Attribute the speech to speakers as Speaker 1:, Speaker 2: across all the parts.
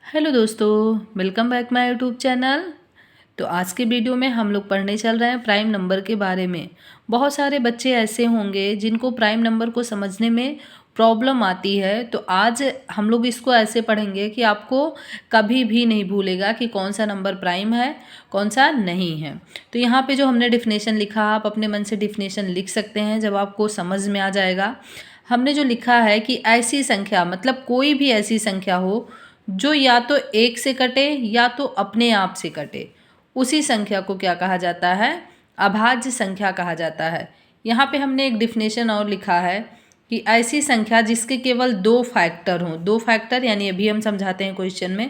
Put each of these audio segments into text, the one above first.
Speaker 1: Hello दोस्तों, welcome back my YouTube channel. तो आज के वीडियो में हम लोग पढ़ने चल रहे हैं प्राइम नंबर के बारे में। बहुत सारे बच्चे ऐसे होंगे जिनको प्राइम नंबर को समझने में प्रॉब्लम आती है, तो आज हम लोग इसको ऐसे पढ़ेंगे कि आपको कभी भी नहीं भूलेगा कि कौन सा नंबर प्राइम है, कौन सा नहीं है। तो यहाँ पे जो हमने डिफिनेशन लिखा, आप अपने मन से डिफिनेशन लिख सकते हैं जब आपको समझ में आ जाएगा। हमने जो लिखा है कि ऐसी संख्या, मतलब कोई भी ऐसी संख्या हो जो या तो एक से कटे या तो अपने आप से कटे, उसी संख्या को क्या कहा जाता है? अभाज्य संख्या कहा जाता है। यहाँ पे हमने एक डिफिनेशन और लिखा है कि ऐसी संख्या जिसके केवल दो फैक्टर हों, दो फैक्टर यानी अभी हम समझाते हैं क्वेश्चन में,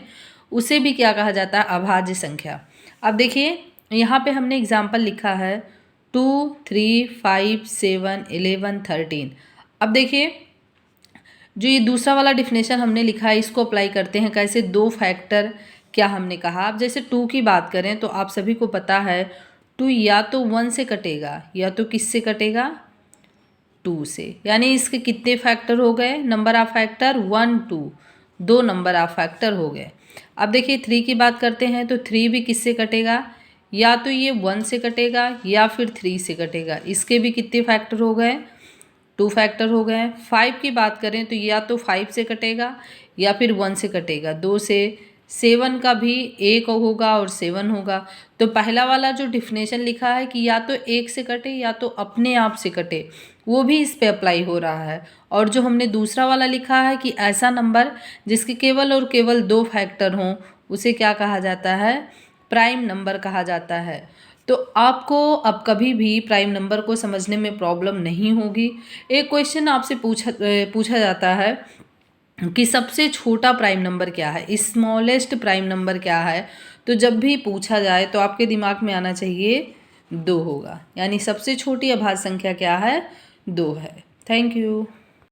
Speaker 1: उसे भी क्या कहा जाता है? अभाज्य संख्या। अब देखिए यहाँ पे हमने एग्जाम्पल लिखा है 2, 3, 5, 7, 11, 13। अब देखिए जो ये दूसरा वाला डिफिनेशन हमने लिखा है, इसको अप्लाई करते हैं कैसे? दो फैक्टर क्या हमने कहा? अब जैसे 2 की बात करें तो आप सभी को पता है 2 या तो 1 से कटेगा या तो किससे कटेगा? 2 से। यानी इसके कितने फैक्टर हो गए? नंबर ऑफ फैक्टर 1, 2, दो नंबर ऑफ फैक्टर हो गए। अब देखिए 3 की बात करते हैं तो 3 भी किससे कटेगा? या तो ये 1 से कटेगा या फिर 3 से कटेगा। इसके भी कितने फैक्टर हो गए? 2 फैक्टर हो गए। 5 की बात करें तो या तो 5 से कटेगा या फिर 1 से कटेगा, 2 से। 7 का भी 1 होगा और 7 होगा। तो पहला वाला जो डिफिनेशन लिखा है कि या तो एक से कटे या तो अपने आप से कटे, वो भी इस पे अप्लाई हो रहा है। और जो हमने दूसरा वाला लिखा है कि ऐसा नंबर जिसके केवल और केवल दो फैक्टर हों, उसे क्या कहा जाता है? प्राइम नंबर कहा जाता है। तो आपको अब कभी भी प्राइम नंबर को समझने में प्रॉब्लम नहीं होगी। एक क्वेश्चन आपसे पूछा जाता है कि सबसे छोटा प्राइम नंबर क्या है, स्मॉलेस्ट प्राइम नंबर क्या है। तो जब भी पूछा जाए तो आपके दिमाग में आना चाहिए 2 होगा, यानी सबसे छोटी अभाज्य संख्या क्या है? 2 है। Thank you.